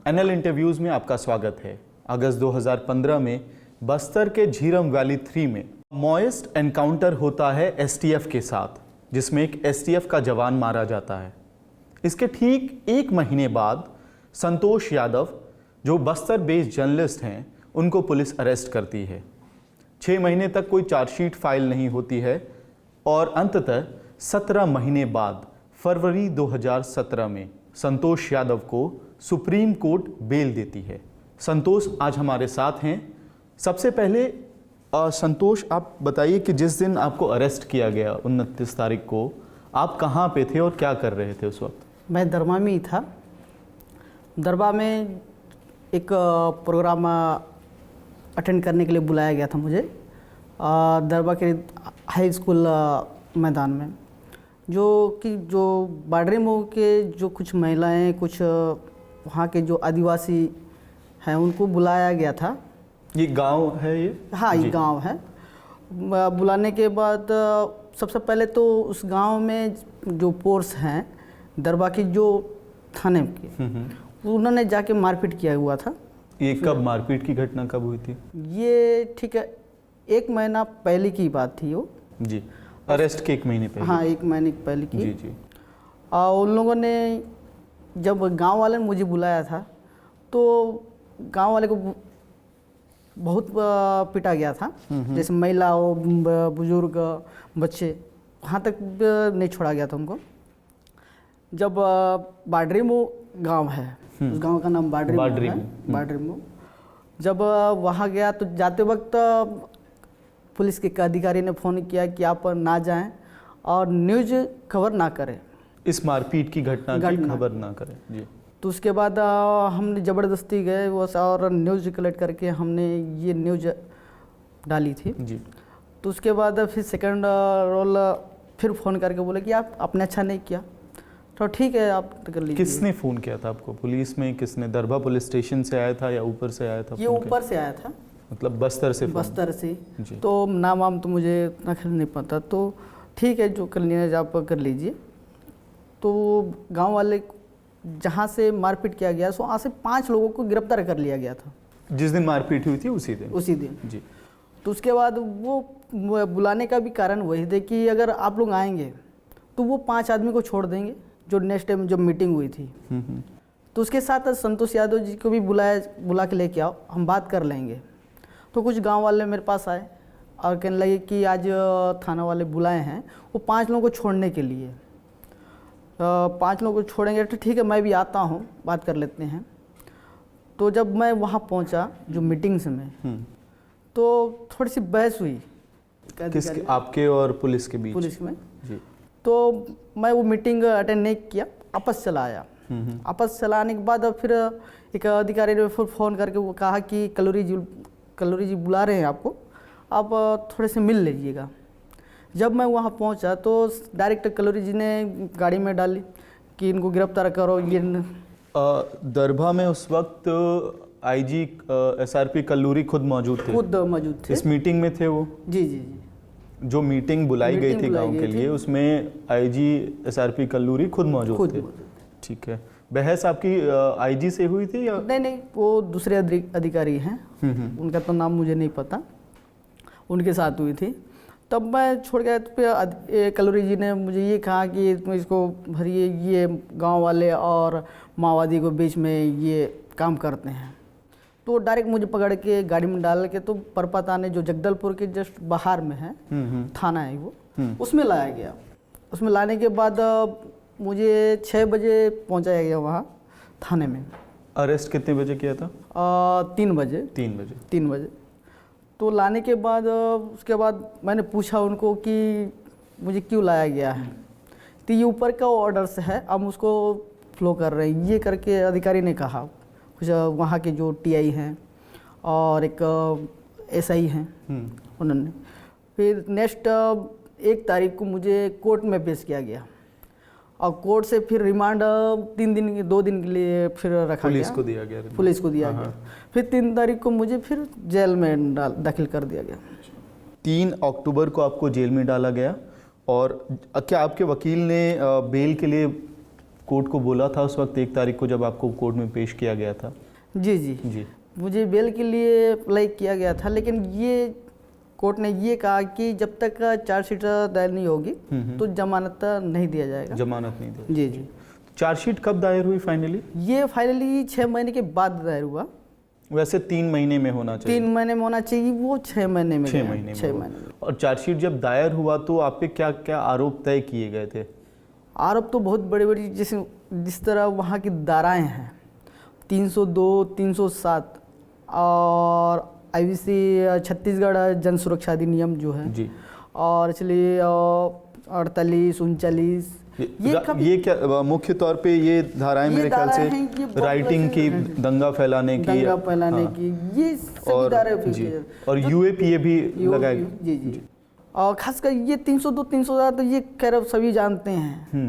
NL interviews में आपका स्वागत है। अगस्त 2015 में बस्तर के झीरम वैली 3 में मॉइस्ट एनकाउंटर होता है एसटीएफ के साथ, जिसमें एक एसटीएफ का जवान मारा जाता है। इसके ठीक एक महीने बाद संतोष यादव, जो बस्तर बेस्ड जर्नलिस्ट हैं, उनको पुलिस अरेस्ट करती है। 6 महीने तक कोई चार्जशीट फाइल नहीं होती है और अंततः 17 महीने बाद फरवरी 2017 में संतोष यादव को सुप्रीम कोर्ट बेल देती है। संतोष आज हमारे साथ हैं। सबसे पहले संतोष, आप बताइए कि जिस दिन आपको अरेस्ट किया गया 29 तारीख को, आप कहाँ पे थे और क्या कर रहे थे उस वक्त? मैं दरबा में ही था। दरबा में एक प्रोग्राम अटेंड करने के लिए बुलाया गया था मुझे, दरबा के हाई स्कूल मैदान में, जो बाडरे मोह के जो कुछ महिलाएं, कुछ वहाँ के जो आदिवासी हैं, उनको बुलाया गया था। ये गांव है ये? हाँ, ये गांव है। बुलाने के बाद सबसे पहले तो उस गांव में जो पोर्स हैं दरबा की, जो थाने के, उन्होंने जाके मारपीट किया हुआ था। ये कब मारपीट की घटना कब हुई थी? ये ठीक है 1 महीना पहले की बात थी वो जी। अरेस्ट के 1 महीने पहले? हाँ, 1 महीने पहले की। जी जी। उन लोगों ने, जब गांव वाले ने मुझे बुलाया था तो गांव वाले को बहुत पिटा गया था। जैसे महिला हो, बुजुर्ग, बच्चे, वहाँ तक नहीं छोड़ा गया था उनको। जब बाडरी मोह गांव है, उस गांव का नाम बाडरी मोह है, बाडरी मोह। जब वहाँ गया तो जाते वक्त पुलिस के अधिकारी ने फ़ोन किया कि आप ना जाएं और न्यूज़ खबर ना करें, इस मारपीट की घटना की खबर ना करें जी। तो उसके बाद हमने ज़बरदस्ती गए वो और न्यूज़ कलेक्ट करके हमने ये न्यूज़ डाली थी जी। तो उसके बाद फिर सेकंड रोल फिर फ़ोन करके बोले कि आपने अच्छा नहीं किया, तो ठीक है आप कर लीजिए। किसने फ़ोन किया था आपको? पुलिस में किसने? दरबा पुलिस स्टेशन से आया था या ऊपर से आया था? ये ऊपर से आया था, मतलब बस्तर से? बस्तर से जी। तो नाम वाम तो मुझे इतना ख्याल नहीं पता, तो ठीक है जो कर लिया आप कर लीजिए। तो गांव वाले जहां से मारपीट किया गया, सो वहाँ से 5 लोगों को गिरफ्तार कर लिया गया था। जिस दिन मारपीट हुई थी उसी दिन? उसी दिन जी। तो उसके बाद वो बुलाने का भी कारण वही थे कि अगर आप लोग आएंगे तो वो 5 आदमी को छोड़ देंगे, जो नेक्स्ट टाइम जब मीटिंग हुई थी। तो उसके साथ संतोष यादव जी को भी बुला के लेके आओ, हम बात कर लेंगे। तो कुछ गांव वाले मेरे पास आए और कहने लगे कि आज थाना वाले बुलाए हैं वो 5 लोगों को छोड़ने के लिए। 5 लोगों को छोड़ेंगे तो ठीक है, मैं भी आता हूँ, बात कर लेते हैं। तो जब मैं वहाँ पहुँचा जो मीटिंग्स में, तो थोड़ी सी बहस हुई। किसके? आपके और पुलिस के बीच? पुलिस में जी। तो मैं वो मीटिंग अटेंड नहीं किया, वापस चला आया। वापस चला आने के बाद फिर एक अधिकारी ने फिर फ़ोन करके वो कहा कि कलोरी जी बुला रहे हैं आपको, आप थोड़े से मिल लीजिएगा। जब मैं वहाँ पहुँचा तो डायरेक्ट कलोरी जी ने गाड़ी में डाली कि इनको गिरफ्तार करो। ये दरभा में उस वक्त आईजी एसआरपी कल्लूरी खुद मौजूद थे? इस मीटिंग में थे वो? जी जी जी। जो मीटिंग बुलाई गई थी गांव के लिए, उसमें आईजी एसआरपी कल्लूरी खुद मौजूद थे? ठीक है। बहस आपकी आईजी से हुई थी या? नहीं, वो दूसरे अधिकारी हैं, उनका तो नाम मुझे नहीं पता, उनके साथ हुई थी। तब मैं छोड़ गया तो फिर कलोरी जी ने मुझे ये कहा कि इसको भरिए, ये गांव वाले और माओवादी के बीच में ये काम करते हैं। तो डायरेक्ट मुझे पकड़ के गाड़ी में डाल के तो परपताने, जो जगदलपुर के जस्ट बाहर में है थाना है वो, उसमें लाया गया। उसमें लाने के बाद मुझे 6 बजे पहुंचाया गया वहाँ थाने में। अरेस्ट कितने बजे किया था? 3 बजे। 3 बजे। तो लाने के बाद उसके बाद मैंने पूछा उनको कि मुझे क्यों लाया गया है, तो ये ऊपर का ऑर्डर्स है, हम उसको फ्लो कर रहे हैं, ये करके अधिकारी ने कहा। कुछ वहाँ के जो टीआई हैं और एक एसआई हैं, उन्होंने फिर नेक्स्ट 1 तारीख को मुझे कोर्ट में पेश किया गया और कोर्ट से फिर रिमांड 2 दिन के लिए फिर रखा पुलिस गया। को दिया गया? पुलिस को दिया गया। फिर 3 तारीख को मुझे फिर जेल में दाखिल कर दिया गया। 3 अक्टूबर को आपको जेल में डाला गया। और क्या आपके वकील ने बेल के लिए कोर्ट को बोला था उस वक्त 1 तारीख को जब आपको कोर्ट में पेश किया गया था? जी जी जी। मुझे बेल के लिए अप्लाई किया गया था, लेकिन ये कोर्ट ने ये कहा कि जब तक चार्जशीट दायर नहीं होगी तो जमानत नहीं दिया जाएगा। जमानत नहीं दी। जी जी। चार्जशीट कब दायर हुई फाइनली? ये फाइनली 6 महीने के बाद दायर हुआ। वैसे 3 महीने में होना चाहिए। 3 महीने में होना चाहिए, वो 6 महीने में 6 महीने में 6 हुआ। महीने में। और चार्जशीट जब दायर हुआ तो आप पे क्या क्या आरोप तय किए गए थे? आरोप तो बहुत बड़ी बड़ी, जैसे जिस तरह वहाँ की धाराएं हैं 302, 307 और IBC छत्तीसगढ़ जन सुरक्षा अधिनियम जो है जी। और चलिए 48, 39 ये क्या मुख्य तौर पे ये धाराएं ये मेरे ख्याल धाराएं से हैं, ये बहुत राइटिंग की, दंगा फैलाने की, दंगा फैलाने हाँ, की, ये सभी और धाराएं जी, हैं। और UAPA भी लगाए। जी जी। और खासकर ये 302, 307 तो ये खैर अब सभी जानते हैं।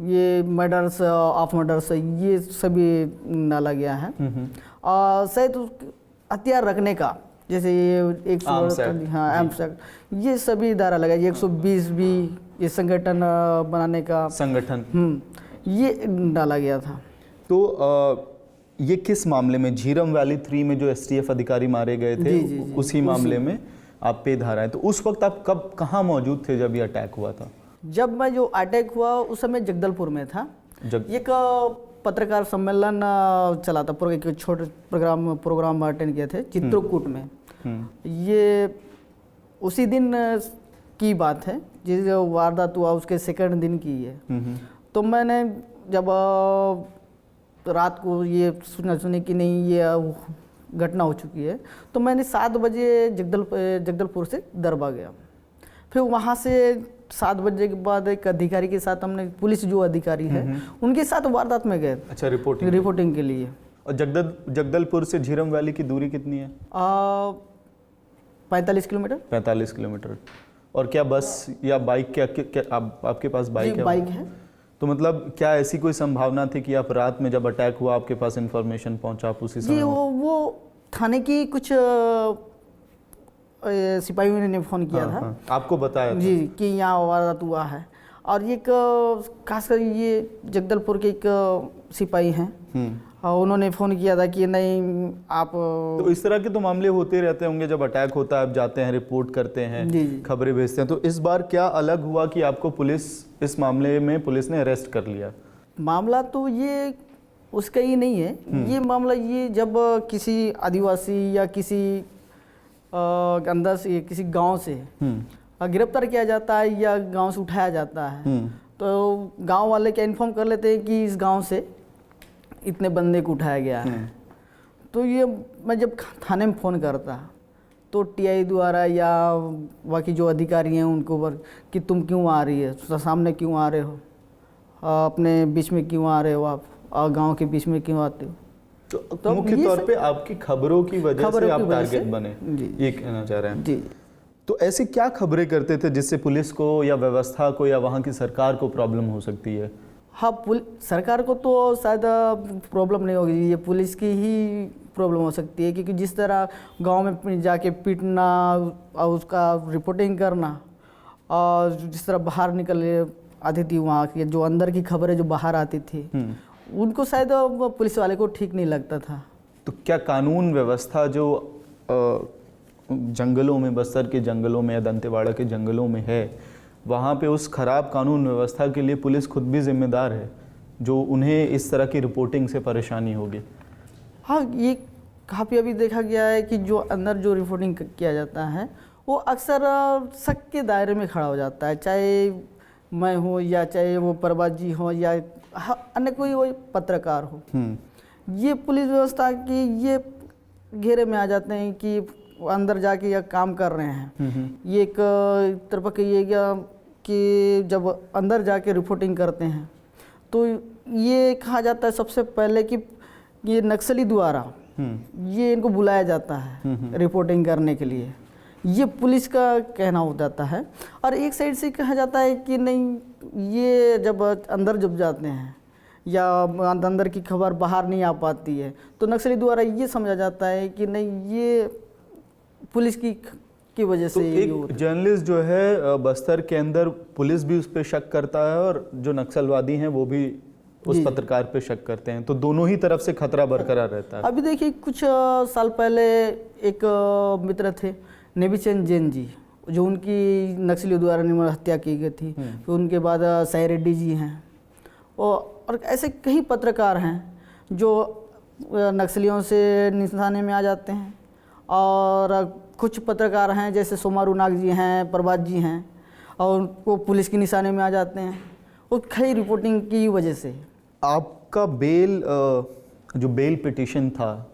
ये मर्डर्स, ऑफ मर्डर्स, ये सभी डाला गया है। और शायद हथियार रखने का, जैसे ये 100, हाँ आर्म्स एक्ट, ये सभी धारा लगा। 120 भी ये संगठन बनाने का संगठन, ये डाला गया था। तो ये किस मामले में? झीरम वैली 3 में जो STF अधिकारी मारे गए थे, जी, जी, उसी मामले में आप पे धाराएं। तो उस वक्त आप कहाँ मौजूद थे जब ये अटैक हुआ था? जब मैं जो अटैक हुआ उस समय जगदलपुर में था। एक पत्रकार सम्मेलन चला था, एक छोटे प्रोग्राम अटेंड किए थे चित्रकूट में। ये उसी दिन की बात है, जिस वारदात हुआ उसके सेकंड दिन की है। तो मैंने जब रात को ये सुनी कि नहीं ये घटना हो चुकी है, तो मैंने 7 बजे जगदलपुर से दरबा गया। फिर वहाँ से 7 बजे के बाद एक अधिकारी के साथ हमने, पुलिस जो अधिकारी है उनके साथ वारदात में गए। अच्छा, रिपोर्टिंग के लिए। और जगदलपुर से झीरम वैली की दूरी कितनी है? 45 किलोमीटर। 45 किलोमीटर। और क्या बस या बाइक, आपके पास बाइक है? बाइक है। तो मतलब क्या ऐसी कोई संभावना थी कि आप रात में जब अटैक हुआ आपके पास इंफॉर्मेशन पहुंचा, आप उसी समय? जी, वो थाने की कुछ सिपाहियों ने फ़ोन किया था। हाँ, आपको बताया जी कि यहाँ वारदात हुआ है। और एक खासकर ये जगदलपुर के एक सिपाही हैं, और उन्होंने फ़ोन किया था कि नहीं आप। तो इस तरह के तो मामले होते रहते होंगे, जब अटैक होता है आप जाते हैं, रिपोर्ट करते हैं, खबरें भेजते हैं। तो इस बार क्या अलग हुआ कि आपको इस मामले में पुलिस ने अरेस्ट कर लिया? मामला तो ये उसका ही नहीं है। ये मामला ये जब किसी आदिवासी या किसी अंदर से, किसी गांव से गिरफ्तार किया जाता है या गांव से उठाया जाता है, तो गांव वाले क्या इन्फॉर्म कर लेते हैं कि इस गांव से इतने बंदे को उठाया गया है। तो ये मैं जब थाने में फ़ोन करता तो TI द्वारा या बाकी जो अधिकारी हैं उनको कि तुम क्यों आ रही है, सामने क्यों आ रहे हो, अपने बीच में क्यों आ रहे हो, आप गांव के बीच में क्यों आते हो। तो मुख्य तौर पे आपकी खबरों की वजह से आप टारगेट बने, ये कहना चाह रहे हैं? जी। तो ऐसी क्या खबरें करते थे जिससे पुलिस को या व्यवस्था को या वहाँ की सरकार को प्रॉब्लम हो सकती है? हाँ, सरकार को तो शायद प्रॉब्लम नहीं होगी, ये पुलिस की ही प्रॉब्लम हो सकती है। क्योंकि जिस तरह गांव में जाके पीटना और उसका रिपोर्टिंग करना, और जिस तरह बाहर निकल आती थी वहाँ की जो अंदर की खबरें जो बाहर आती थी, उनको शायद पुलिस वाले को ठीक नहीं लगता था। तो क्या कानून व्यवस्था जो जंगलों में, बस्तर के जंगलों में या दंतेवाड़ा के जंगलों में है, वहाँ पे उस खराब कानून व्यवस्था के लिए पुलिस खुद भी जिम्मेदार है, जो उन्हें इस तरह की रिपोर्टिंग से परेशानी होगी? हाँ, ये काफ़ी अभी देखा गया है कि जो अंदर जो रिपोर्टिंग किया जाता है वो अक्सर शक के दायरे में खड़ा हो जाता है, चाहे मैं हूँ या चाहे वो परवाज जी हो या अन्य कोई वो पत्रकार हो। ये पुलिस व्यवस्था की ये घेरे में आ जाते हैं कि अंदर जाके या काम कर रहे हैं। ये एक तरफ का ये क्या कि जब अंदर जाके रिपोर्टिंग करते हैं तो ये कहा जाता है सबसे पहले कि ये नक्सली द्वारा ये इनको बुलाया जाता है रिपोर्टिंग करने के लिए, ये पुलिस का कहना हो जाता है। और एक साइड से कहा जाता है कि नहीं, ये जब अंदर जब जाते हैं या अंदर की खबर बाहर नहीं आ पाती है तो नक्सली द्वारा ये समझा जाता है कि नहीं, ये पुलिस की वजह से। तो एक जर्नलिस्ट जो है बस्तर के अंदर, पुलिस भी उस पर शक करता है और जो नक्सलवादी हैं वो भी उस पत्रकार पे शक करते हैं, तो दोनों ही तरफ से खतरा बरकरार रहता है। अभी देखिए कुछ साल पहले एक मित्र थे नेविचंद जैन जी, जो उनकी नक्सलियों द्वारा निर्मम हत्या की गई थी। फिर उनके बाद साई रेड्डी जी हैं, और ऐसे कई पत्रकार हैं जो नक्सलियों से निशाने में आ जाते हैं। और कुछ पत्रकार हैं जैसे सोमारू नाग जी हैं, प्रभात जी हैं, और वो पुलिस के निशाने में आ जाते हैं, वो कई रिपोर्टिंग की वजह से। आपका बेल जो बेल पिटिशन था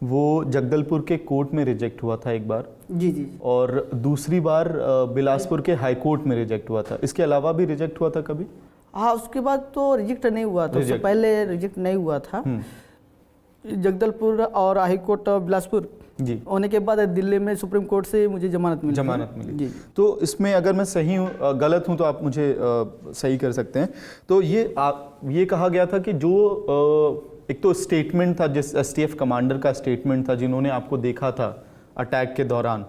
वो जगदलपुर के कोर्ट में रिजेक्ट हुआ था एक बार, जी जी। और दूसरी बार बिलासपुर के हाई कोर्ट में रिजेक्ट हुआ था। इसके अलावा भी रिजेक्ट हुआ था कभी? हाँ, उसके बाद तो रिजेक्ट नहीं हुआ था, उससे पहले रिजेक्ट नहीं हुआ था। जगदलपुर और हाई कोर्ट बिलासपुर जी होने के बाद दिल्ली में सुप्रीम कोर्ट से मुझे जमानत मिली। जी। तो इसमें अगर मैं सही हूँ, गलत हूँ तो आप मुझे सही कर सकते हैं। तो ये कहा गया था कि जो एक तो स्टेटमेंट था, जिस एसटीएफ कमांडर का स्टेटमेंट था, जिन्होंने आपको देखा था अटैक के दौरान,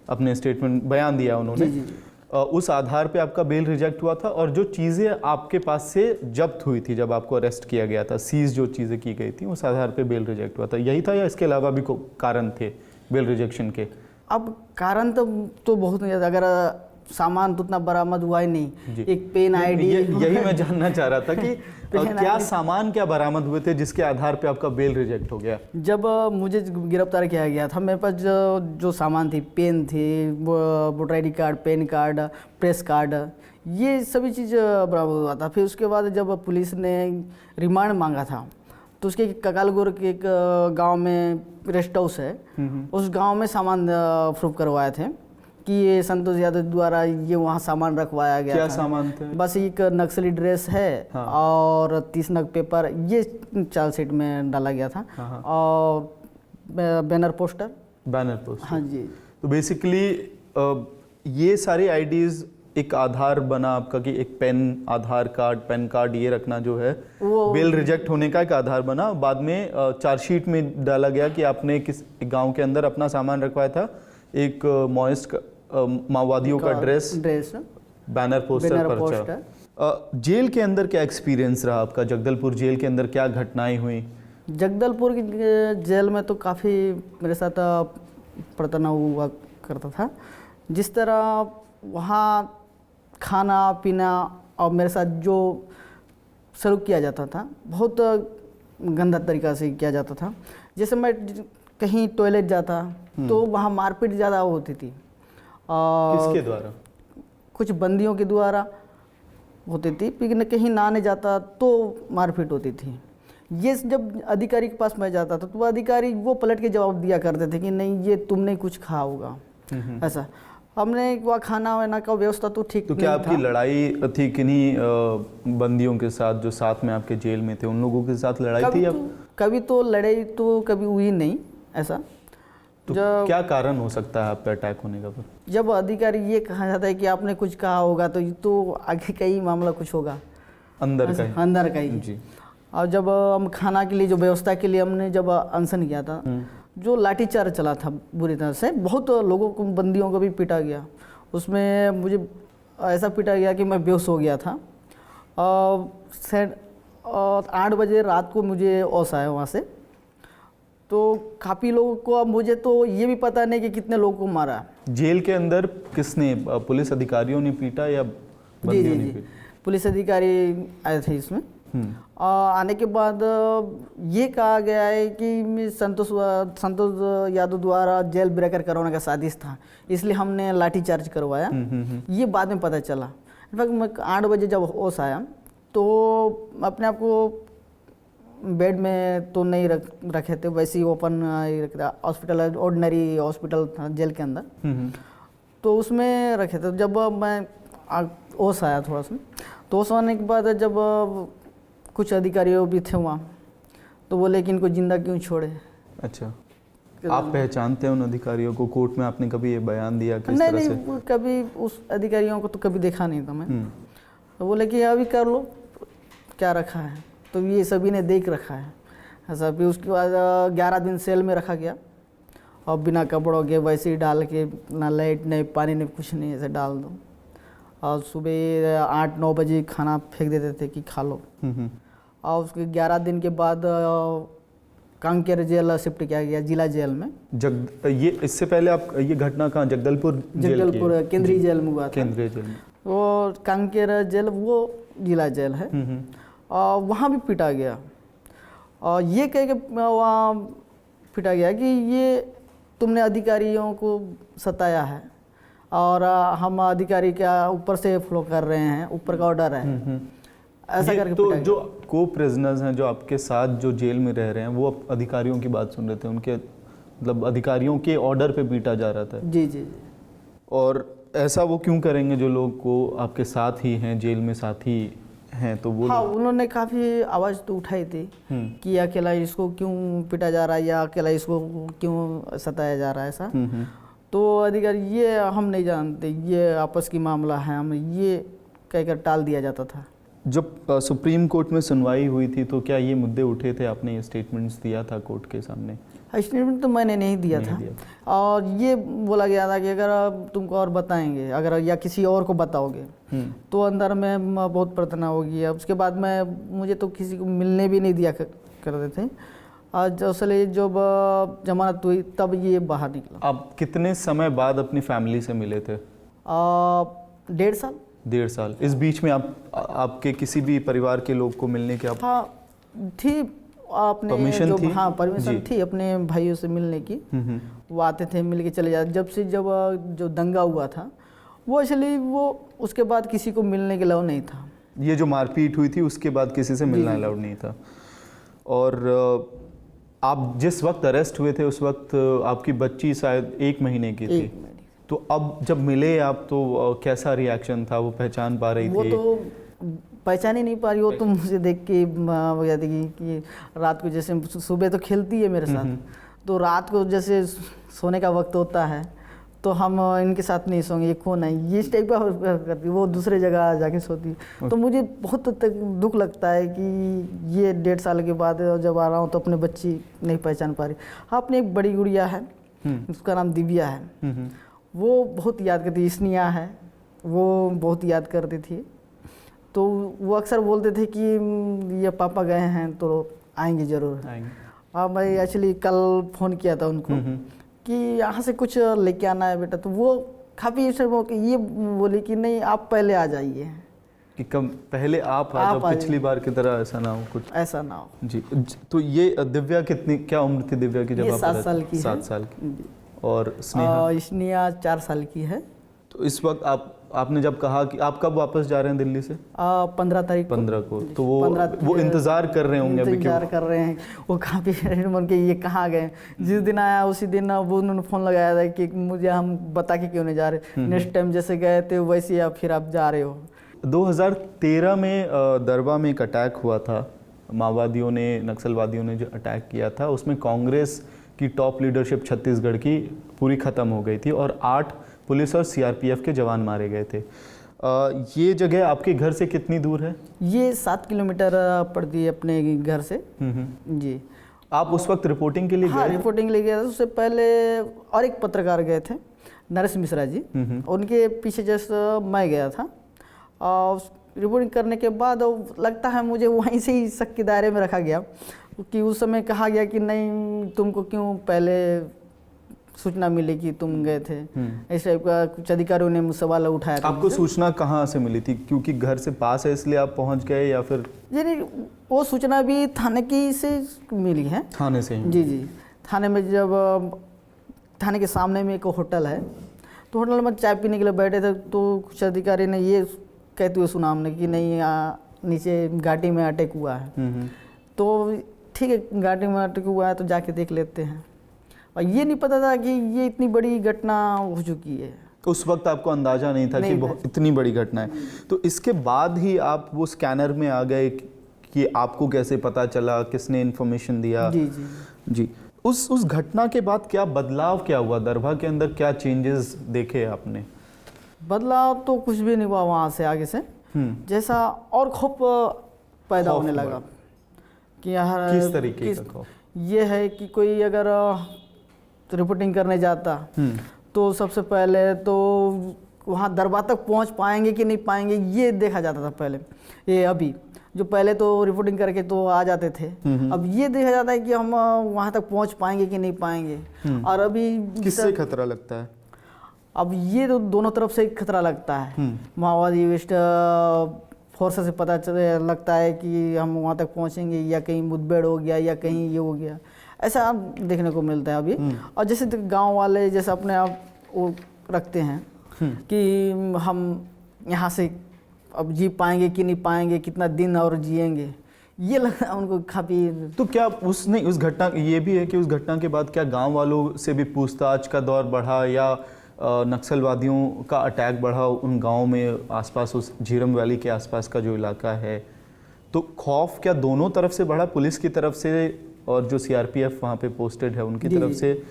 अपने स्टेटमेंट बयान दिया उन्होंने, जी, जी। उस आधार पे आपका बेल रिजेक्ट हुआ था। और जो चीज़ें आपके पास से जब्त हुई थी जब आपको अरेस्ट किया गया था, सीज जो चीज़ें की गई थी, उस आधार पे बेल रिजेक्ट हुआ था, यही था या इसके अलावा भी कारण थे बेल रिजेक्शन के? अब कारण तो बहुत नहीं, अगर सामान तो उतना बरामद हुआ ही नहीं। एक पेन आईडी, यही मैं जानना चाह रहा था कि क्या सामान क्या बरामद हुए थे जिसके आधार पे आपका बेल रिजेक्ट हो गया? जब मुझे गिरफ्तार किया गया था, मेरे पास जो सामान थी, पेन थी, voter I D card, pan card, press card, ये सभी चीज़ बरामद हुआ था। फिर उसके बाद जब पुलिस ने रिमांड मांगा था, तो उसके ककालगुर के एक गांव में रेस्ट हाउस है, उस गांव में सामान प्रूफ करवाए थे कि ये संतोष यादव द्वारा ये वहाँ सामान रखवाया गया। क्या था। सामान थे? बस एक नक्सली ड्रेस है। हाँ। और 30 नग पेपर, ये चार्ज शीट में डाला गया था। हाँ। और बैनर पोस्टर। हाँ जी। तो बेसिकली ये सारे आईडीज एक आधार बना आपका कि एक पेन, आधार कार्ड, पैन कार्ड, ये रखना जो है वो बेल रिजेक्ट होने का एक आधार बना। बाद में चार्जशीट में डाला गया कि आपने किस गांव के अंदर अपना सामान रखवाया था, एक माओइस्ट माओवादियों का ड्रेस, बैनर पोस्टर, पर्चा। जेल के अंदर क्या एक्सपीरियंस रहा आपका? जगदलपुर जेल के अंदर क्या घटनाएं हुई? जगदलपुर की जेल में तो काफ़ी मेरे साथ प्रताड़ना हुआ करता था। जिस तरह वहाँ खाना पीना और मेरे साथ जो सलूक किया जाता था, बहुत गंदा तरीक़ा से किया जाता था। जैसे मैं कहीं टॉयलेट जाता तो वहाँ मारपीट ज़्यादा होती थी। किसके द्वारा? कुछ बंदियों के द्वारा होती थी। लेकिन कहीं नहाने जाता तो मारपीट होती थी। ये जब अधिकारी के पास मैं जाता था तो वो अधिकारी वो पलट के जवाब दिया करते थे कि नहीं, ये तुमने कुछ खाया होगा, ऐसा। हमने वहाँ खाना वाना का व्यवस्था तो ठीक तो क्या आपकी लड़ाई थी किन्हीं बंदियों के साथ जो साथ में आपके जेल में थे, उन लोगों के साथ लड़ाई थी? कभी तो लड़ाई तो कभी हुई नहीं ऐसा। तो क्या कारण हो सकता है आप पे अटैक होने का? जब अधिकारी ये कहा जाता है कि आपने कुछ कहा होगा तो आगे का ही मामला कुछ होगा, अंदर का ही जी। और जब हम खाना के लिए जो व्यवस्था के लिए हमने जब अनशन किया था, जो लाठीचार्ज चला था बुरी तरह से, बहुत लोगों को, बंदियों को भी पीटा गया। उसमें मुझे ऐसा पीटा गया कि मैं बेहोश हो गया था। और 8 बजे रात को मुझे होश आया वहाँ से। तो काफ़ी लोगों को, अब मुझे तो ये भी पता नहीं कि कितने लोगों को मारा। जेल के अंदर किसने, पुलिस अधिकारियों ने पीटा या बंदियों ने पीटा? पुलिस अधिकारी आए थे इसमें। आने के बाद ये कहा गया है कि संतोष यादव द्वारा जेल ब्रेकर करवाने का साजिश था, इसलिए हमने लाठीचार्ज करवाया। ये बाद में पता चला। इनफैक्ट मैं 8 बजे जब होश आया तो अपने आप को बेड में तो नहीं रखे थे, वैसे ही ओपन हॉस्पिटल, ऑर्डिनरी हॉस्पिटल था जेल के अंदर, तो उसमें रखे थे। जब मैं होश आया थोड़ा सा, तो होश आने के बाद जब कुछ अधिकारियों भी थे वहाँ, तो बोले कि इनको जिंदा क्यों छोड़े। अच्छा, आप पहचानते हैं उन अधिकारियों को? कोर्ट में आपने कभी ये बयान दिया किस तरह से? नहीं, कभी उस अधिकारियों को तो कभी देखा नहीं था मैं। तो बोले कि अभी कर लो, क्या रखा है, तो ये सभी ने देख रखा है ऐसा। फिर उसके बाद 11 दिन सेल में रखा गया और बिना कपड़ों के वैसे ही डाल के, ना लाइट नहीं पानी नहीं कुछ नहीं, ऐसे डाल दो। और सुबह 8-9 बजे खाना फेंक देते थे कि खा लो। और उसके 11 दिन के बाद कांकेर जेल शिफ्ट किया गया, जिला जेल में। ये इससे पहले आप ये घटना कहाँ, जगदलपुर जेल की है? जगदलपुर केंद्रीय जेल में हुआ था। केंद्रीय जेल में। वो कांकेर जेल वो जिला जेल है। और वहाँ भी पीटा गया और ये कह के वहाँ पीटा गया कि ये तुमने अधिकारियों को सताया है और हम अधिकारी क्या ऊपर से फ्लो कर रहे हैं, ऊपर का ऑर्डर है, ऐसा करके तो पीटा जो को प्रिजनर्स हैं जो आपके साथ जो जेल में रह रहे हैं वो अधिकारियों की बात सुन रहे थे, उनके मतलब अधिकारियों के ऑर्डर पे पीटा जा रहा था? जी जी जी। और ऐसा वो क्यों करेंगे जो लोग को आपके साथ ही हैं, जेल में साथी हैं? तो वो हाँ, उन्होंने काफ़ी आवाज़ तो उठाई थी कि अकेला इसको क्यों पीटा जा रहा है या अकेला इसको क्यों सताया जा रहा है ऐसा। तो अधिकारी ये हम नहीं जानते, ये आपस की मामला है, हम ये कहकर टाल दिया जाता था। जब सुप्रीम कोर्ट में सुनवाई हुई थी तो क्या ये मुद्दे उठे थे? आपने ये स्टेटमेंट्स दिया था कोर्ट के सामने? स्टेटमेंट तो मैंने नहीं दिया था। और ये बोला गया था कि अगर तुमको और बताएंगे, अगर या किसी और को बताओगे तो अंदर में बहुत प्रार्थना होगी। उसके बाद में मुझे तो किसी को मिलने भी नहीं दिया करते थे। आज असले जब जमानत हुई तब ये बाहर निकला। आप कितने समय बाद अपनी फैमिली से मिले थे? 1.5 साल। 1.5 साल। इस बीच में आपके किसी भी परिवार के लोग को मिलने की आप हाँ थी, अपने परमिशन जो थी? हाँ परमिशन थी अपने भाइयों से मिलने की। वो आते थे, मिल के चले जाते। जब जो दंगा हुआ था वो एक्चुअली वो उसके बाद किसी को मिलने के अलाउ नहीं था। ये जो मारपीट हुई थी उसके बाद किसी से मिलना अलाउड नहीं था। और आप जिस वक्त अरेस्ट हुए थे उस वक्त आपकी बच्ची शायद 1 महीने की थी। तो अब जब मिले आप तो कैसा रिएक्शन था? वो पहचान पा रही थी? वो तो पहचान ही नहीं पा रही। वो तो मुझे देख के कहती कि रात को जैसे सुबह तो खेलती है मेरे साथ, तो रात को जैसे सोने का वक्त होता है तो हम इनके साथ नहीं सोएंगे, ये कौन है, ये इस टाइप का करती। वो दूसरे जगह जाके सोती। तो मुझे बहुत तक दुख लगता है कि ये 1.5 साल के बाद जब आ रहा हूँ तो अपने बच्ची नहीं पहचान पा रही। हाँ, अपनी एक बड़ी गुड़िया है, उसका नाम दिव्या है। वो बहुत याद करती, स्नेहा है, वो बहुत याद करती थी। तो वो अक्सर बोलते थे कि ये पापा गए हैं तो आएंगे ज़रूर। हाँ, मैं एक्चुअली कल फ़ोन किया था उनको कि यहाँ से कुछ लेके आना है बेटा। तो वो काफ़ी ये बोली कि नहीं आप पहले आ जाइए, कि कम पहले आप आ जाओ, पिछली बार की तरह ऐसा ना हो, कुछ ऐसा ना हो। जी। तो ये दिव्या कितनी, क्या उम्र थी दिव्या की जब ये आप 7 साल की है। 7 साल की। और स्नेहा 4 साल की है। तो इस वक्त आपने जब कहा कि आप कब वापस जा रहे हैं दिल्ली से? 15 तारीख को। 15 को। तो वो इंतजार कर रहे होंगे अभी? इंतजार कर रहे हैं वो काफ़ी मन के, ये कहाँ गए। जिस दिन आया उसी दिन वो उन्होंने फ़ोन लगाया था कि मुझे हम बता के क्यों नहीं जा रहे, नेक्स्ट टाइम जैसे गए थे वैसे ही फिर आप जा रहे हो। 2013 में दरबा में एक अटैक हुआ था, माओवादियों ने, नक्सलवादियों ने जो अटैक किया था उसमें कांग्रेस की टॉप लीडरशिप छत्तीसगढ़ की पूरी ख़त्म हो गई थी और 8 पुलिस और सीआरपीएफ के जवान मारे गए थे। ये जगह आपके घर से कितनी दूर है? ये 7 किलोमीटर पड़ती है अपने घर से। जी। आप उस वक्त रिपोर्टिंग के लिए गए? हाँ, रिपोर्टिंग के लिए गया था। उससे पहले और एक पत्रकार गए थे, नरेश मिश्रा जी, उनके पीछे जैसे मैं गया था। और रिपोर्टिंग करने के बाद लगता है मुझे वहीं से ही शक के दायरे में रखा गया कि उस समय कहा गया कि नहीं तुमको क्यों पहले सूचना मिली कि तुम गए थे, इस टाइप का कुछ अधिकारियों ने सवाल उठाया था। आपको सूचना कहाँ से मिली थी? क्योंकि घर से पास है इसलिए आप पहुँच गए या फिर? जी, वो सूचना भी थाने की से मिली है। थाने से ही? जी जी। थाने में जब थाने के सामने में एक होटल है, तो होटल में चाय पीने के लिए बैठे थे तो कुछ अधिकारी ने ये कहते हुए सुना हमने कि नहीं नीचे घाटी में अटैक हुआ है। तो ठीक है, घाटी में अटैक हुआ है तो जाके देख लेते हैं। और ये नहीं पता था कि ये इतनी बड़ी घटना हो चुकी है। उस वक्त आपको अंदाजा नहीं था कि इतनी बड़ी घटना है। तो इसके बाद ही आप वो स्कैनर में आ गए कि आपको कैसे पता चला, किसने इन्फॉर्मेशन दिया? जी जी जी। उस घटना के बाद क्या बदलाव क्या हुआ दरभा के अंदर? क्या चेंजेस देखे आपने? बदलाव तो कुछ भी नहीं हुआ वहाँ से आगे से। जैसा और खौफ पैदा होने लगा कि यार किस तरीके का खौफ? ये है कि कोई अगर रिपोर्टिंग करने जाता तो सबसे पहले तो वहाँ दरबार तक पहुँच पाएंगे कि नहीं पाएंगे ये देखा जाता था पहले। ये अभी जो पहले तो रिपोर्टिंग करके तो आ जाते थे, अब ये देखा जाता है कि हम वहाँ तक पहुँच पाएंगे कि नहीं पाएंगे। और अभी किससे खतरा लगता है? अब ये तो दोनों तरफ से खतरा लगता है। माओवादी वेस्ट फोर्स से पता चले लगता है कि हम वहाँ तक पहुँचेंगे, या कहीं मुठभेड़ हो गया, या कहीं ये हो गया, ऐसा देखने को मिलता है अभी। और जैसे गांव वाले जैसे अपने आप वो रखते हैं कि हम यहाँ से अब जी पाएंगे कि नहीं पाएंगे, कितना दिन और जिएंगे, ये लगता है उनको काफ़ी। तो क्या उस घटना, ये भी है कि उस घटना के बाद क्या गांव वालों से भी पूछताछ का दौर बढ़ा, या नक्सलवादियों का अटैक बढ़ा उन गांव में आसपास, उस झीरम वैली के आसपास का जो इलाका है? तो खौफ क्या दोनों तरफ से बढ़ा, पुलिस की तरफ से और जो सीआरपीएफ वहाँ पे पोस्टेड है उनकी तरफ से,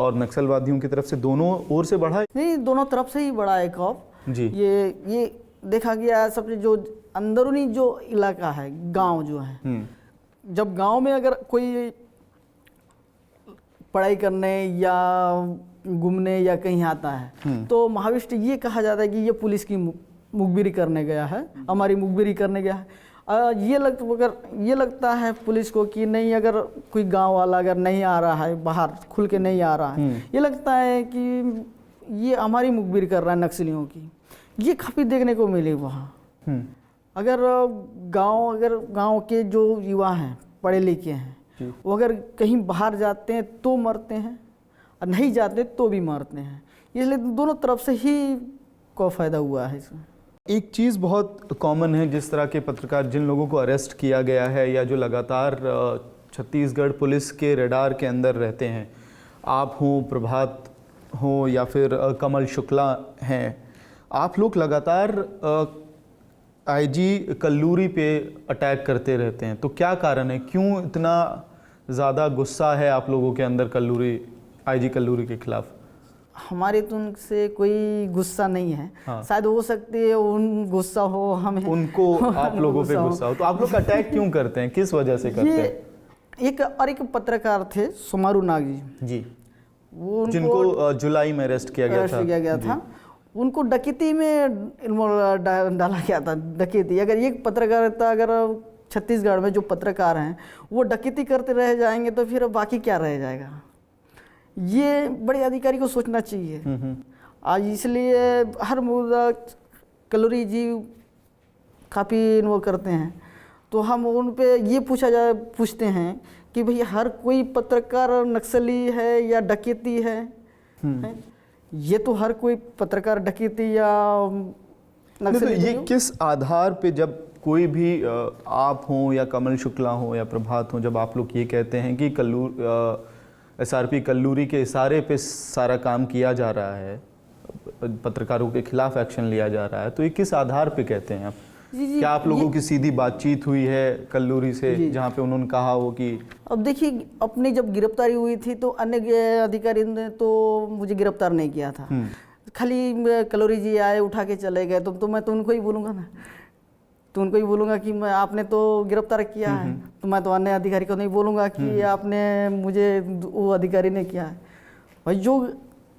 और नक्सलवादियों की तरफ से, दोनों ओर से बढ़ा? नहीं, दोनों तरफ से ही बढ़ा है खौफ जी। ये देखा गया सबसे जो अंदरूनी जो इलाका है, गांव जो है, जब गांव में अगर कोई पढ़ाई करने या घूमने या कहीं आता है तो महाविष्ट ये कहा जाता है कि ये पुलिस की मुखबिरी करने गया है, हमारी मुखबिरी करने गया है। ये लगता है पुलिस को कि नहीं, अगर कोई गांव वाला अगर नहीं आ रहा है, बाहर खुल के नहीं आ रहा है, ये लगता है कि ये हमारी मुखबिरी कर रहा है नक्सलियों की। ये काफ़ी देखने को मिली वहाँ। अगर गांव के जो युवा हैं, पढ़े लिखे हैं, वो अगर कहीं बाहर जाते हैं तो मरते हैं, और नहीं जाते तो भी मरते हैं। इसलिए दोनों तरफ से ही को फ़ायदा हुआ है इसमें। एक चीज़ बहुत कॉमन है, जिस तरह के पत्रकार, जिन लोगों को अरेस्ट किया गया है या जो लगातार छत्तीसगढ़ पुलिस के रडार के अंदर रहते हैं, आप हों, प्रभात हो, या फिर कमल शुक्ला हैं, आप लोग लगातार आईजी कल्लूरी पे अटैक करते रहते हैं। तो क्या कारण है, क्यों इतना ज़्यादा गुस्सा है आप लोगों के अंदर आईजी कल्लूरी के खिलाफ? हमारे तो उनसे कोई गुस्सा नहीं है। हाँ। शायद हो सकती है उन गुस्सा हो, हमें उनको आप लोगों पे गुस्सा हो। तो आप लोग अटैक क्यों करते हैं, किस वजह से करते हैं? एक पत्रकार थे सोमारू नाग जी, वो जिनको जुलाई में अरेस्ट किया गया था। उनको डकैती में डाला गया था। डकैती, अगर एक पत्रकारिता, अगर छत्तीसगढ़ में जो पत्रकार हैं वो डकैती करते रह जाएंगे तो फिर बाकी क्या रह जाएगा? ये बड़े अधिकारी को सोचना चाहिए। आज इसलिए हर मुद्दा कल्लूरी जी काफ़ी वो करते हैं, तो हम उन पे ये पूछते हैं कि भाई हर कोई पत्रकार नक्सली है या डकैती है? ये तो हर कोई पत्रकार डकैती या नक्सली। तो ये किस आधार पे, जब कोई भी आप हों या कमल शुक्ला हो या प्रभात हो, जब आप लोग ये कहते हैं कि एसआरपी कल्लूरी के इशारे पे सारा काम किया जा रहा है, पत्रकारों के खिलाफ एक्शन लिया जा रहा है, तो ये किस आधार पे कहते हैं आप? क्या आप लोगों की सीधी बातचीत हुई है कल्लूरी से, जहाँ पे उन्होंने कहा हो कि? अब देखिए, अपनी जब गिरफ्तारी हुई थी तो अन्य अधिकारी ने तो मुझे गिरफ्तार नहीं किया था, खाली कल्लूरी जी आए, उठा के चले गए। तो मैं तो उनको ही बोलूँगा ना, तो उनको ही बोलूँगा कि मैं आपने तो गिरफ्तार किया है, तो मैं तो अन्य अधिकारी को नहीं बोलूँगा कि आपने मुझे वो अधिकारी ने किया है। भाई जो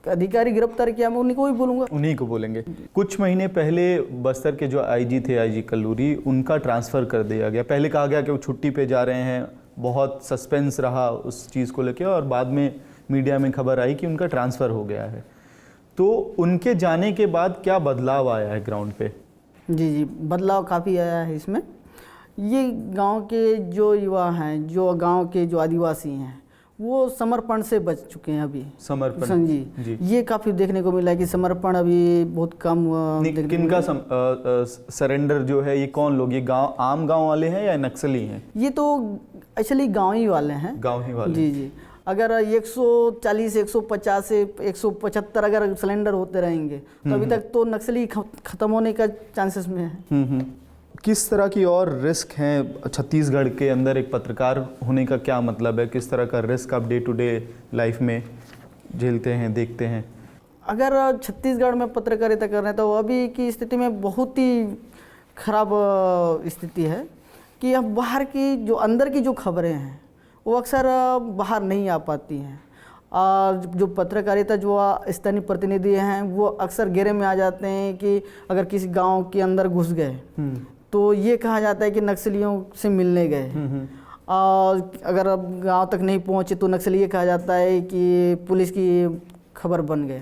अधिकारी गिरफ्तार किया मैं उन्हीं को ही बोलूँगा, उन्हीं को बोलेंगे। कुछ महीने पहले बस्तर के जो आईजी थे, आईजी कल्लूरी, उनका ट्रांसफ़र कर दिया गया। पहले कहा गया कि वो छुट्टी पे जा रहे हैं, बहुत सस्पेंस रहा उस चीज़ को लेकर, और बाद में मीडिया में खबर आई कि उनका ट्रांसफ़र हो गया है। तो उनके जाने के बाद क्या बदलाव आया है ग्राउंड पे? जी, बदलाव काफ़ी आया है इसमें। ये गांव के जो युवा हैं, जो गांव के जो आदिवासी हैं, वो समर्पण से बच चुके हैं अभी। समर्पण जी, ये काफ़ी देखने को मिला है कि समर्पण अभी बहुत कम। किनका सरेंडर जो है, ये कौन लोग, ये आम गांव वाले हैं या नक्सली हैं? ये तो एक्चुअली गाँव ही वाले हैं। गाँव ही वाले? जी। अगर 140, 150 से 175 अगर सिलेंडर होते रहेंगे तो अभी तक तो नक्सली खत्म होने का चांसेस में है। किस तरह की और रिस्क हैं छत्तीसगढ़ के अंदर एक पत्रकार होने का? क्या मतलब है, किस तरह का रिस्क आप डे टू डे लाइफ में झेलते हैं, देखते हैं? अगर छत्तीसगढ़ में पत्रकारिता कर रहे हैं तो अभी की स्थिति में बहुत ही खराब स्थिति है कि अब बाहर की जो अंदर की जो खबरें हैं वो अक्सर बाहर नहीं आ पाती हैं, और जो पत्रकारिता जो स्थानीय प्रतिनिधि हैं वो अक्सर घेरे में आ जाते हैं कि अगर किसी गांव के अंदर घुस गए तो ये कहा जाता है कि नक्सलियों से मिलने गए, और अगर अब गांव तक नहीं पहुंचे तो नक्सली ये कहा जाता है कि पुलिस की खबर बन गए।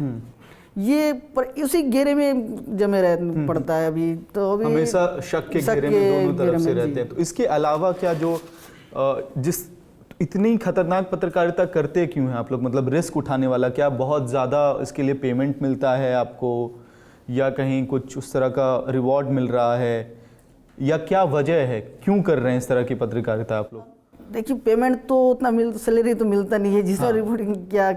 ये पर उसी घेरे में जमे रह पड़ता है अभी, तो अभी हमेशा शक के घेरे में दोनों तरफ से रहते हैं। तो इसके अलावा क्या जो जिस इतनी खतरनाक पत्रकारिता करते क्यों हैं आप लोग, मतलब रिस्क उठाने वाला, क्या बहुत ज़्यादा इसके लिए पेमेंट मिलता है आपको, या कहीं कुछ उस तरह का रिवॉर्ड मिल रहा है, या क्या वजह है, क्यों कर रहे हैं इस तरह की पत्रकारिता आप लोग? देखिए, पेमेंट तो उतना सैलरी तो मिलता नहीं है जिसका रिपोर्टिंग क्या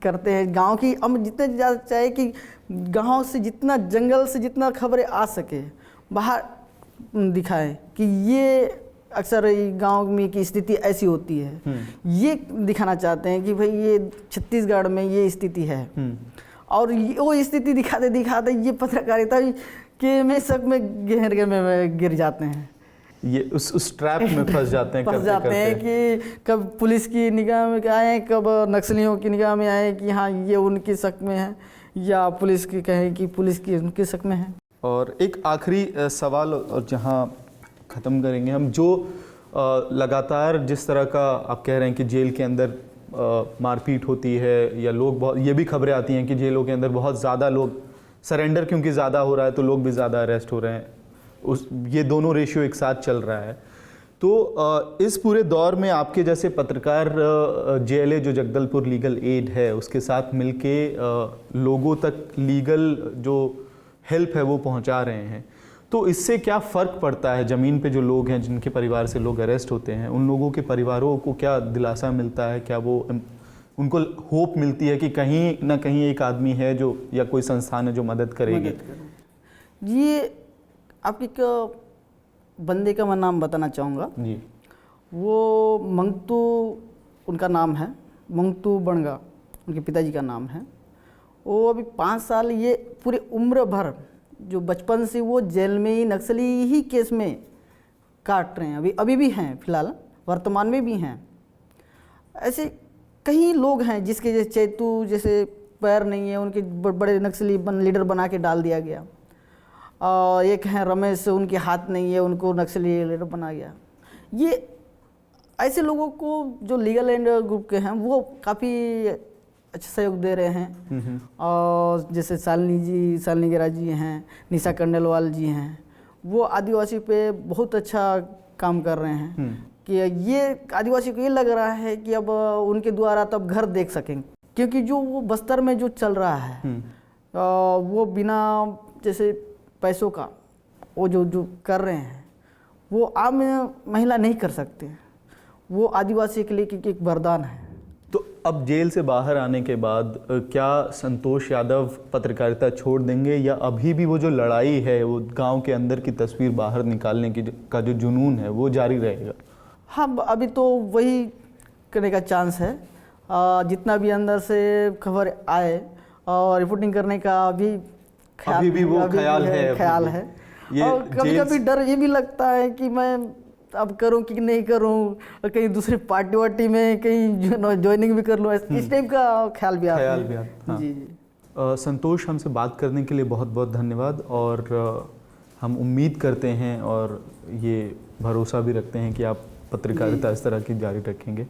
करते हैं। गांव की हम जितने ज़्यादा चाहे कि गांव से जितना, जंगल से जितना खबरें आ सके बाहर दिखाएं कि ये अक्सर गांव में की स्थिति ऐसी होती है, ये दिखाना चाहते हैं कि भाई ये छत्तीसगढ़ में ये स्थिति है। और वो स्थिति दिखाते दिखाते ये पत्रकारिता के में शक में गहरे में गिर जाते हैं, ये उस ट्रैप में फंस जाते हैं। फंस जाते हैं कि कब पुलिस की निगाह में आए, कब नक्सलियों की निगाह में आए कि हाँ ये उनकी शक में है, या पुलिस की कहें कि पुलिस की उनके शक में है। और एक आखिरी सवाल, और जहाँ ख़त्म करेंगे हम, जो लगातार जिस तरह का आप कह रहे हैं कि जेल के अंदर मारपीट होती है, या लोग बहुत, ये भी खबरें आती हैं कि जेलों के अंदर बहुत ज़्यादा लोग सरेंडर क्योंकि ज़्यादा हो रहा है तो लोग भी ज़्यादा अरेस्ट हो रहे हैं, ये दोनों रेशियो एक साथ चल रहा है। तो इस पूरे दौर में आपके जैसे पत्रकार JLA जो जगदलपुर लीगल एड है उसके साथ मिलके लोगों तक लीगल जो हेल्प है वो पहुंचा रहे हैं, तो इससे क्या फ़र्क पड़ता है ज़मीन पे जो लोग हैं जिनके परिवार से लोग अरेस्ट होते हैं, उन लोगों के परिवारों को क्या दिलासा मिलता है, क्या वो उनको होप मिलती है कि कहीं ना कहीं एक आदमी है जो, या कोई संस्थान है जो मदद करेगी? ये आपके एक बंदे का मैं नाम बताना चाहूँगा जी। वो मंगतू उनका नाम है, मंगतू बनगा उनके पिताजी का नाम है। वो अभी 5 साल, ये पूरे उम्र भर जो बचपन से वो जेल में ही नक्सली ही केस में काट रहे हैं, अभी भी हैं, फिलहाल वर्तमान में भी हैं। ऐसे कई लोग हैं जिसके जैसे चैतू जैसे पैर नहीं है, उनके बड़े नक्सली लीडर बना के डाल दिया गया। और एक हैं रमेश, उनके हाथ नहीं है, उनको नक्सली लीडर बना गया। ये ऐसे लोगों को जो लीगल एंड ग्रुप के हैं वो काफ़ी अच्छा सहयोग दे रहे हैं। और जैसे शालिनी गेरा जी हैं, निशा कंडेलवाल जी हैं, वो आदिवासी पे बहुत अच्छा काम कर रहे हैं कि ये आदिवासी को ये लग रहा है कि अब उनके द्वारा तब घर देख सकेंगे, क्योंकि जो वो बस्तर में जो चल रहा है वो बिना जैसे पैसों का वो जो कर रहे हैं वो आम महिला नहीं कर सकते, वो आदिवासी के लिए एक वरदान है। तो अब जेल से बाहर आने के बाद क्या संतोष यादव पत्रकारिता छोड़ देंगे, या अभी भी वो जो लड़ाई है, वो गांव के अंदर की तस्वीर बाहर निकालने की का जो जुनून है वो जारी रहेगा? हाँ, अभी तो वही करने का चांस है। जितना भी अंदर से खबर आए और रिपोर्टिंग करने का अभी भी वो ख्याल है। और कभी-कभी डर ये भी लगता है कि मैं अब करूं कि नहीं करूं, और कहीं दूसरी पार्टी वार्टी में कहीं ज्वाइनिंग भी कर लूं, इस टाइप का ख्याल भी आता है। हाँ। जी। संतोष, हमसे बात करने के लिए बहुत बहुत धन्यवाद, और हम उम्मीद करते हैं और ये भरोसा भी रखते हैं कि आप पत्रकारिता इस तरह की जारी रखेंगे।